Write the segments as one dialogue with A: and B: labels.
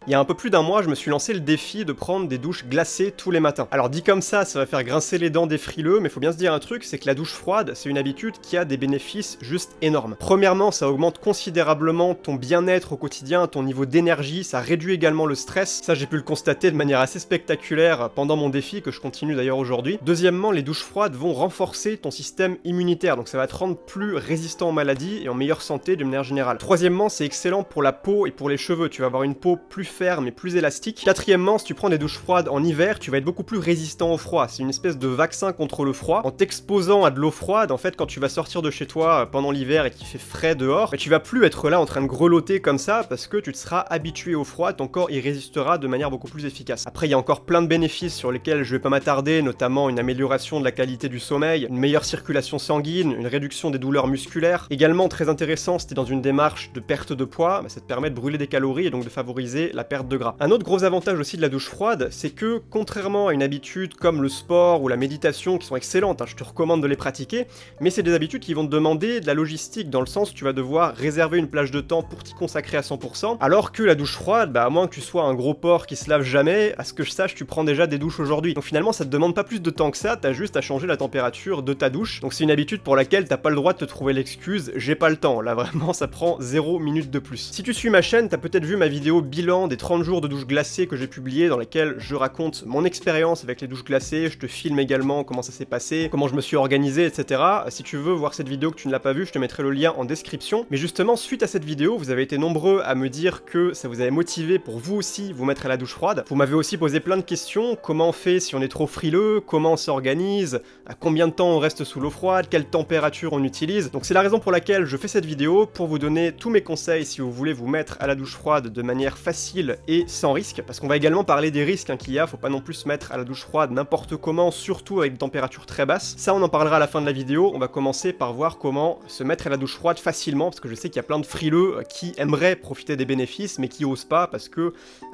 A: Il y a un peu plus d'un mois, je me suis lancé le défi de prendre des douches glacées tous les matins. Alors dit comme ça va faire grincer les dents des frileux, mais faut bien se dire un truc, c'est que la douche froide, c'est une habitude qui a des bénéfices juste énormes. Premièrement, ça augmente considérablement ton bien-être au quotidien, ton niveau d'énergie, ça réduit également le stress. Ça, j'ai pu le constater de manière assez spectaculaire pendant mon défi, que je continue d'ailleurs aujourd'hui. Deuxièmement, les douches froides vont renforcer ton système immunitaire, donc ça va te rendre plus résistant aux maladies et en meilleure santé de manière générale. Troisièmement, c'est excellent pour la peau et pour les cheveux, tu vas avoir une peau plus ferme et plus élastique. Quatrièmement, si tu prends des douches froides en hiver, tu vas être beaucoup plus résistant au froid. C'est une espèce de vaccin contre le froid. En t'exposant à de l'eau froide, en fait, quand tu vas sortir de chez toi pendant l'hiver et qu'il fait frais dehors, tu vas plus être là en train de grelotter comme ça parce que tu te seras habitué au froid, ton corps y résistera de manière beaucoup plus efficace. Après, il y a encore plein de bénéfices sur lesquels je vais pas m'attarder, notamment une amélioration de la qualité du sommeil, une meilleure circulation sanguine, une réduction des douleurs musculaires. Également très intéressant, si t'es dans une démarche de perte de poids, ça te permet de brûler des calories et donc de favoriser la perte de gras. Un autre gros avantage aussi de la douche froide, c'est que contrairement à une habitude comme le sport ou la méditation qui sont excellentes, je te recommande de les pratiquer, mais c'est des habitudes qui vont te demander de la logistique dans le sens où tu vas devoir réserver une plage de temps pour t'y consacrer à 100%, alors que la douche froide, à moins que tu sois un gros porc qui se lave jamais, à ce que je sache, tu prends déjà des douches aujourd'hui. Donc finalement, ça te demande pas plus de temps que ça, t'as juste à changer la température de ta douche. Donc c'est une habitude pour laquelle t'as pas le droit de te trouver l'excuse, j'ai pas le temps. Là vraiment, ça prend 0 minute de plus. Si tu suis ma chaîne, t'as peut-être vu ma vidéo bilan des 30 jours de douche glacée que j'ai publiée, dans laquelle je raconte mon expérience avec les douches glacées, je te filme également comment ça s'est passé, comment je me suis organisé, etc. Si tu veux voir cette vidéo que tu ne l'as pas vue, je te mettrai le lien en description. Mais justement, suite à cette vidéo, vous avez été nombreux à me dire que ça vous avait motivé pour vous aussi vous mettre à la douche froide. Vous m'avez aussi posé plein de questions, comment on fait si on est trop frileux, comment on s'organise, à combien de temps on reste sous l'eau froide, quelle température on utilise. Donc c'est la raison pour laquelle je fais cette vidéo, pour vous donner tous mes conseils si vous voulez vous mettre à la douche froide de manière facile et sans risque, parce qu'on va également parler des risques qu'il y a, faut pas non plus se mettre à la douche froide n'importe comment, surtout avec des températures très basses. Ça on en parlera à la fin de la vidéo. On va commencer par voir comment se mettre à la douche froide facilement, parce que je sais qu'il y a plein de frileux qui aimeraient profiter des bénéfices, mais qui osent pas parce que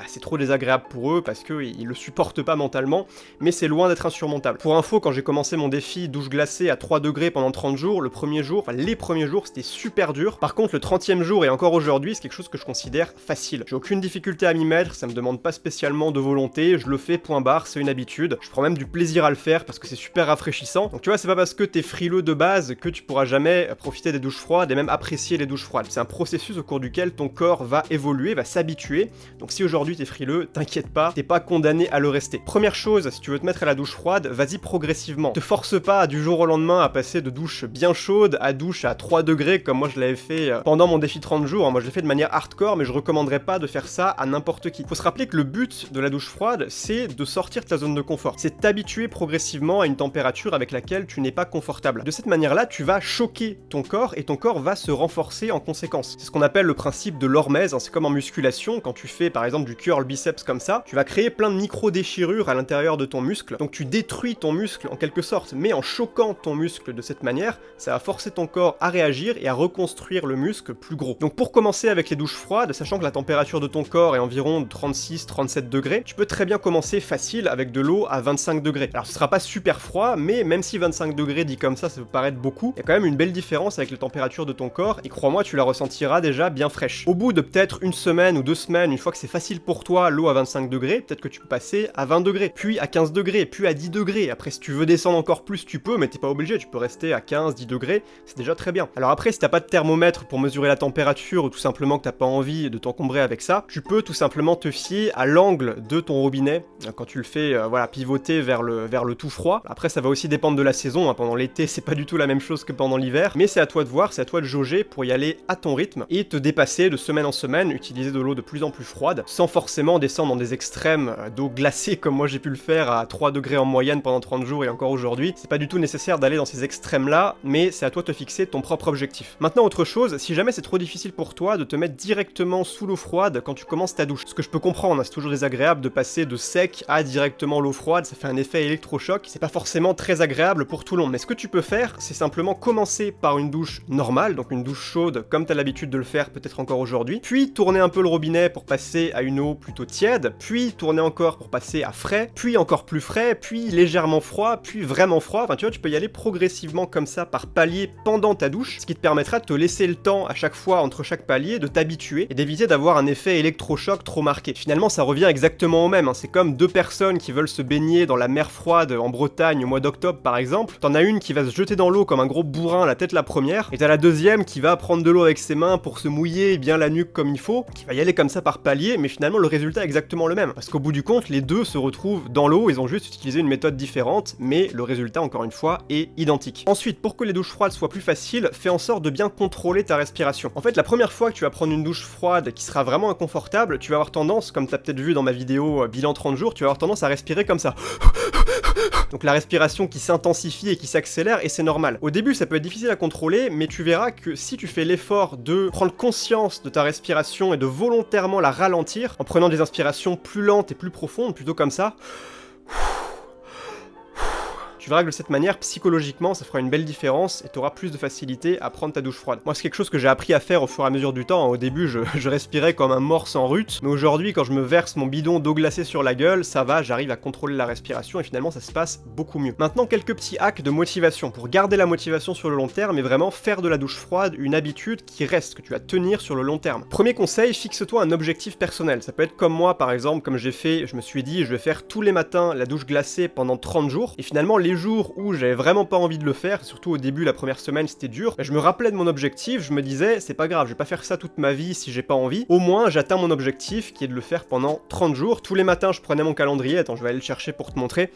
A: c'est trop désagréable pour eux, parce qu'ils le supportent pas mentalement, mais c'est loin d'être insurmontable. Pour info, quand j'ai commencé mon défi douche glacée à 3 degrés pendant 30 jours, les premiers jours, c'était super dur. Par contre, le 30e jour et encore aujourd'hui, c'est quelque chose que je considère facile. J'ai aucune difficulté à m'y mettre, ça me demande pas spécialement de volonté, je le fais point barre, c'est une habitude. Je prends même du plaisir à le faire parce que c'est super rafraîchissant. Donc tu vois, c'est pas parce que t'es frileux de base que tu pourras jamais profiter des douches froides et même apprécier les douches froides. C'est un processus au cours duquel ton corps va évoluer, va s'habituer. Donc si aujourd'hui t'es frileux, t'inquiète pas, t'es pas condamné à le rester. Première chose, si tu veux te mettre à la douche froide, vas-y progressivement. Te force pas du jour au lendemain à passer de douche bien chaude à douche à 3 degrés comme moi je l'avais fait pendant mon défi 30 jours. Moi je l'ai fait de manière hardcore, mais je recommanderais pas de faire ça à n'importe qui. Faut se rappeler que le but de la douche froide, c'est de sortir de ta zone de confort. C'est t'habituer progressivement à une température avec laquelle tu n'es pas confortable. De cette manière-là, tu vas choquer ton corps et ton corps va se renforcer en conséquence. C'est ce qu'on appelle le principe de l'hormèse, c'est comme en musculation, quand tu fais par exemple du curl biceps comme ça, tu vas créer plein de micro-déchirures à l'intérieur de ton muscle, donc tu détruis ton muscle en quelque sorte, mais en choquant ton muscle de cette manière, ça va forcer ton corps à réagir et à reconstruire le muscle plus gros. Donc pour commencer avec les douches froides, sachant que la température de ton corps est environ 36-37 degrés, tu peux très bien commencer facile avec de l'eau à 25 degrés. Alors ce sera pas super froid, mais même si 25 degrés dit comme ça peut paraître beaucoup, il y a quand même une belle différence avec la température de ton corps, et crois-moi, tu la ressentiras déjà bien fraîche. Au bout de peut-être une semaine ou 2 semaines, une fois que c'est facile pour toi, l'eau à 25 degrés, peut-être que tu peux passer à 20 degrés, puis à 15 degrés, puis à 10 degrés. Après, si tu veux descendre encore plus, tu peux, mais t'es pas obligé, tu peux rester à 15, 10 degrés, c'est déjà très bien. Alors après, si t'as pas de thermomètre pour mesurer la température, ou tout simplement que t'as pas envie de t'encombrer avec ça, tu peux tout simplement te fier à l'angle de ton robinet, quand tu le fais, pivoter vers le tout froid. Après, ça va aussi dépendre de la saison, pendant l'été, c'est pas du tout la même chose que pendant l'hiver, mais c'est à toi de voir, c'est à toi de jauger pour y aller à ton rythme, et te dépasser de semaine en semaine, utiliser de l'eau de plus en plus froide, sans forcément descendre dans des extrêmes d'eau glacée comme moi j'ai pu le faire à 3 degrés en moyenne pendant 30 jours et encore aujourd'hui. C'est pas du tout nécessaire d'aller dans ces extrêmes là, mais c'est à toi de te fixer ton propre objectif. Maintenant, autre chose, si jamais c'est trop difficile pour toi de te mettre directement sous l'eau froide quand tu commences ta douche, ce que je peux comprendre, c'est toujours désagréable de passer de sec à directement l'eau froide, ça fait un effet électrochoc, c'est pas forcément très agréable pour tout le monde, mais ce que tu peux faire, c'est simplement commencer par une douche normale, donc une douche chaude comme t'as l'habitude de le faire peut-être encore aujourd'hui, puis tourner un peu le robinet pour passer à une eau plutôt tiède, puis tourner encore pour passer à frais, puis encore plus frais, puis légèrement froid, puis vraiment froid. Enfin tu vois, tu peux y aller progressivement comme ça par palier pendant ta douche, ce qui te permettra de te laisser le temps à chaque fois entre chaque palier de t'habituer et d'éviter d'avoir un effet électrochoc électrochoc trop marqué. Finalement, ça revient exactement au même, hein. C'est comme deux personnes qui veulent se baigner dans la mer froide en Bretagne au mois d'octobre par exemple. T'en as une qui va se jeter dans l'eau comme un gros bourrin la tête la première, et t'as la deuxième qui va prendre de l'eau avec ses mains pour se mouiller bien la nuque comme il faut, qui va y aller comme ça par palier, mais finalement le résultat est exactement le même. Parce qu'au bout du compte, les deux se retrouvent dans l'eau, ils ont juste utilisé une méthode différente, mais le résultat encore une fois est identique. Ensuite, pour que les douches froides soient plus faciles, fais en sorte de bien contrôler ta respiration. En fait, la première fois que tu vas prendre une douche froide qui sera vraiment inconfortable, tu vas avoir tendance, comme t'as peut-être vu dans ma vidéo bilan 30 jours, tu vas avoir tendance à respirer comme ça. Donc la respiration qui s'intensifie et qui s'accélère, et c'est normal. Au début, ça peut être difficile à contrôler, mais tu verras que si tu fais l'effort de prendre conscience de ta respiration et de volontairement la ralentir, en prenant des inspirations plus lentes et plus profondes, plutôt comme ça, tu verras que de cette manière, psychologiquement, ça fera une belle différence et tu auras plus de facilité à prendre ta douche froide. Moi, c'est quelque chose que j'ai appris à faire au fur et à mesure du temps. Au début, je respirais comme un morse en rut, mais aujourd'hui, quand je me verse mon bidon d'eau glacée sur la gueule, ça va, j'arrive à contrôler la respiration et finalement, ça se passe beaucoup mieux. Maintenant, quelques petits hacks de motivation pour garder la motivation sur le long terme et vraiment faire de la douche froide une habitude qui reste, que tu vas tenir sur le long terme. Premier conseil, fixe-toi un objectif personnel. Ça peut être comme moi, par exemple, comme j'ai fait, je me suis dit, je vais faire tous les matins la douche glacée pendant 30 jours, et finalement, les jours où j'avais vraiment pas envie de le faire, surtout au début, la première semaine, c'était dur, je me rappelais de mon objectif, je me disais, c'est pas grave, je vais pas faire ça toute ma vie si j'ai pas envie, au moins j'atteins mon objectif qui est de le faire pendant 30 jours. Tous les matins, je prenais mon calendrier, attends, je vais aller le chercher pour te montrer.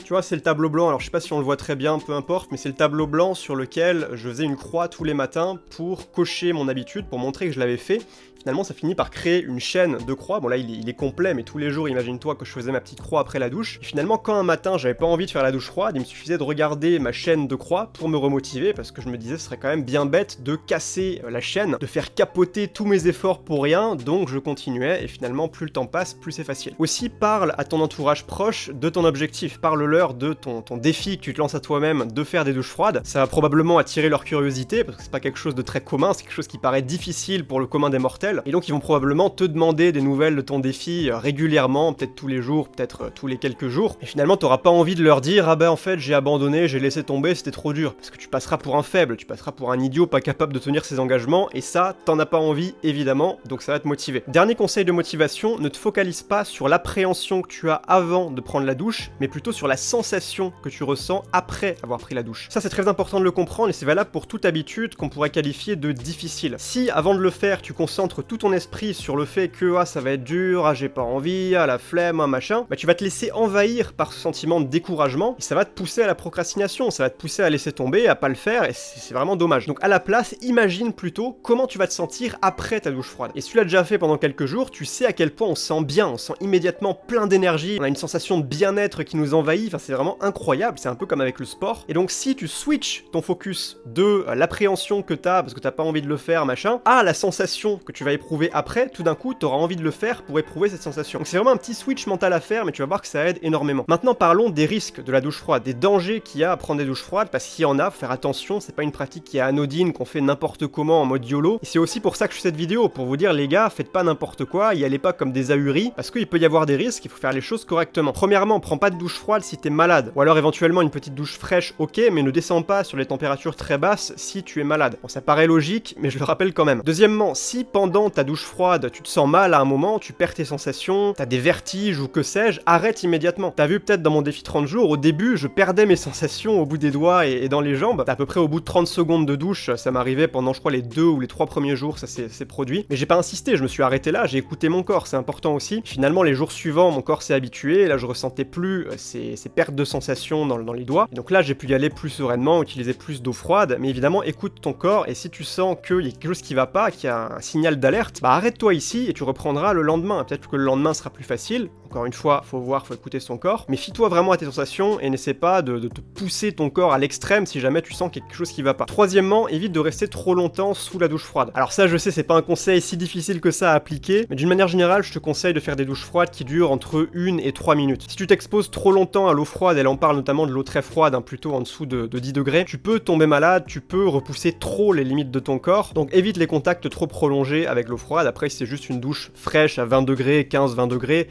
A: Tu vois, c'est le tableau blanc, alors je sais pas si on le voit très bien, peu importe, mais c'est le tableau blanc sur lequel je faisais une croix tous les matins pour cocher mon habitude, pour montrer que je l'avais fait. Finalement, ça finit par créer une chaîne de croix. Bon là, il est complet, mais tous les jours, imagine-toi que je faisais ma petite croix après la douche. Et finalement, quand un matin, j'avais pas envie de faire la douche froide, il me suffisait de regarder ma chaîne de croix pour me remotiver, parce que je me disais, ce serait quand même bien bête de casser la chaîne, de faire capoter tous mes efforts pour rien, donc je continuais, et finalement, plus le temps passe, plus c'est facile. Aussi, parle à ton entourage proche de ton objectif, parle-leur de ton défi que tu te lances à toi-même de faire des douches froides. Ça va probablement attirer leur curiosité, parce que c'est pas quelque chose de très commun, c'est quelque chose qui paraît difficile pour le commun des mortels. Et donc ils vont probablement te demander des nouvelles de ton défi régulièrement, peut-être tous les jours, peut-être tous les quelques jours. Et finalement t'auras pas envie de leur dire ah ben en fait j'ai abandonné, j'ai laissé tomber, c'était trop dur. Parce que tu passeras pour un faible, tu passeras pour un idiot pas capable de tenir ses engagements, et ça t'en as pas envie évidemment, donc ça va te motiver. Dernier conseil de motivation, ne te focalise pas sur l'appréhension que tu as avant de prendre la douche, mais plutôt sur la sensation que tu ressens après avoir pris la douche. Ça c'est très important de le comprendre et c'est valable pour toute habitude qu'on pourrait qualifier de difficile. Si avant de le faire tu concentres tout ton esprit sur le fait que ah ça va être dur, ah j'ai pas envie, ah la flemme, ah machin, bah tu vas te laisser envahir par ce sentiment de découragement et ça va te pousser à la procrastination, ça va te pousser à laisser tomber, à pas le faire et c'est vraiment dommage. Donc à la place, imagine plutôt comment tu vas te sentir après ta douche froide. Et si tu l'as déjà fait pendant quelques jours, tu sais à quel point on se sent bien, on se sent immédiatement plein d'énergie, on a une sensation de bien-être qui nous envahit, enfin c'est vraiment incroyable, c'est un peu comme avec le sport. Et donc si tu switches ton focus de l'appréhension que t'as parce que t'as pas envie de le faire machin, à la sensation que tu vas éprouver après, tout d'un coup t'auras envie de le faire pour éprouver cette sensation. Donc c'est vraiment un petit switch mental à faire, mais tu vas voir que ça aide énormément. Maintenant parlons des risques de la douche froide, des dangers qu'il y a à prendre des douches froides, parce qu'il y en a, faut faire attention, c'est pas une pratique qui est anodine, qu'on fait n'importe comment en mode YOLO, et c'est aussi pour ça que je fais cette vidéo, pour vous dire les gars, faites pas n'importe quoi, y allez pas comme des ahuris, parce qu'il peut y avoir des risques, il faut faire les choses correctement. Premièrement, prends pas de douche froide si t'es malade, ou alors éventuellement une petite douche fraîche, ok, mais ne descends pas sur les températures très basses si tu es malade. Bon, ça paraît logique, mais je le rappelle quand même. Deuxièmement, si pendant ta douche froide, tu te sens mal à un moment, tu perds tes sensations, t'as des vertiges ou que sais-je, arrête immédiatement. T'as vu peut-être dans mon défi 30 jours, au début, je perdais mes sensations au bout des doigts et dans les jambes. À peu près au bout de 30 secondes de douche, ça m'arrivait pendant, je crois, les 2 ou les 3 premiers jours, ça s'est produit. Mais j'ai pas insisté, je me suis arrêté là, j'ai écouté mon corps, c'est important aussi. Finalement, les jours suivants, mon corps s'est habitué, et là, je ressentais plus ces pertes de sensations dans les doigts. Et donc là, j'ai pu y aller plus sereinement, utiliser plus d'eau froide, mais évidemment, écoute ton corps, et si tu sens qu'il y a quelque chose qui va pas, qu'il y a un signal d'alerte, bah arrête-toi ici et tu reprendras le lendemain. Peut-être que le lendemain sera plus facile. Encore une fois, faut voir, faut écouter son corps, mais fie-toi vraiment à tes sensations et n'essaie pas de te pousser ton corps à l'extrême si jamais tu sens quelque chose qui va pas. Troisièmement, évite de rester trop longtemps sous la douche froide. Alors ça, je sais, c'est pas un conseil si difficile que ça à appliquer, mais d'une manière générale, je te conseille de faire des douches froides qui durent entre 1 et 3 minutes. Si tu t'exposes trop longtemps à l'eau froide, et là on parle notamment de l'eau très froide, plutôt en dessous de 10 degrés, tu peux tomber malade, tu peux repousser trop les limites de ton corps, donc évite les contacts trop prolongés avec l'eau froide. Après, si c'est juste une douche fraîche à 20 degrés, 15-20 degrés,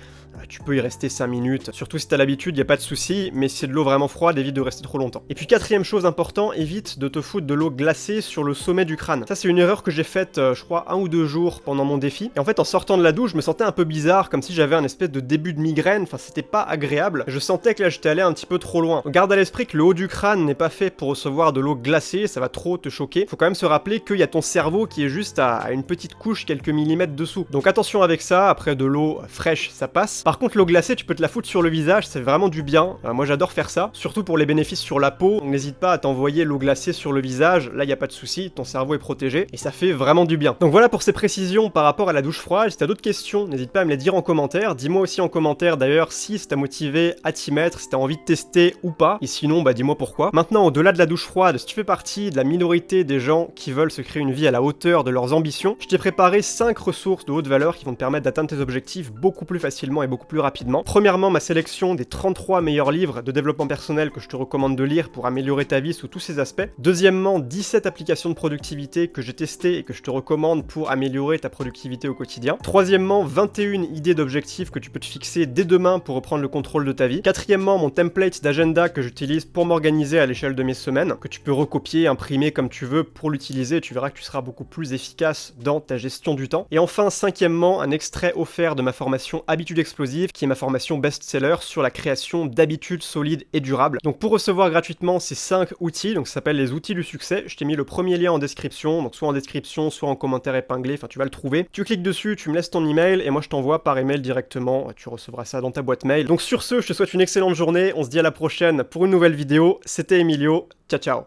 A: tu peux y rester 5 minutes. Surtout si t'as l'habitude, y a pas de souci, mais si c'est de l'eau vraiment froide, évite de rester trop longtemps. Et puis quatrième chose importante, évite de te foutre de l'eau glacée sur le sommet du crâne. Ça c'est une erreur que j'ai faite, je crois, 1 ou 2 jours pendant mon défi. Et en fait, en sortant de la douche, je me sentais un peu bizarre, comme si j'avais un espèce de début de migraine. Enfin, c'était pas agréable. Je sentais que là, j'étais allé un petit peu trop loin. Donc, garde à l'esprit que le haut du crâne n'est pas fait pour recevoir de l'eau glacée, ça va trop te choquer. Faut quand même se rappeler qu'il y a ton cerveau qui est juste à une petite couche, quelques millimètres dessous. Donc attention avec ça. Après, de l'eau fraîche, ça passe. Par contre, l'eau glacée, tu peux te la foutre sur le visage, c'est vraiment du bien. Moi j'adore faire ça, surtout pour les bénéfices sur la peau. N'hésite pas à t'envoyer l'eau glacée sur le visage, là y a pas de souci, ton cerveau est protégé et ça fait vraiment du bien. Donc voilà pour ces précisions par rapport à la douche froide. Si t'as d'autres questions, n'hésite pas à me les dire en commentaire. Dis-moi aussi en commentaire d'ailleurs si ça t'a motivé à t'y mettre, si t'as envie de tester ou pas. Et sinon, bah dis-moi pourquoi. Maintenant, au-delà de la douche froide, si tu fais partie de la minorité des gens qui veulent se créer une vie à la hauteur de leurs ambitions, je t'ai préparé 5 ressources de haute valeur qui vont te permettre d'atteindre tes objectifs beaucoup plus facilement et beaucoup plus rapidement. Premièrement, ma sélection des 33 meilleurs livres de développement personnel que je te recommande de lire pour améliorer ta vie sous tous ses aspects. Deuxièmement, 17 applications de productivité que j'ai testées et que je te recommande pour améliorer ta productivité au quotidien. Troisièmement, 21 idées d'objectifs que tu peux te fixer dès demain pour reprendre le contrôle de ta vie. Quatrièmement, mon template d'agenda que j'utilise pour m'organiser à l'échelle de mes semaines, que tu peux recopier, imprimer comme tu veux pour l'utiliser. Tu verras que tu seras beaucoup plus efficace dans ta gestion du temps. Et enfin, cinquièmement, un extrait offert de ma formation Habitudes explosives, qui est ma formation best-seller sur la création d'habitudes solides et durables. Donc pour recevoir gratuitement ces 5 outils, donc ça s'appelle les outils du succès, je t'ai mis le premier lien en description, donc soit en description, soit en commentaire épinglé, enfin tu vas le trouver. Tu cliques dessus, tu me laisses ton email et moi je t'envoie par email directement, tu recevras ça dans ta boîte mail. Donc sur ce, je te souhaite une excellente journée, on se dit à la prochaine pour une nouvelle vidéo, c'était Emilio, ciao ciao.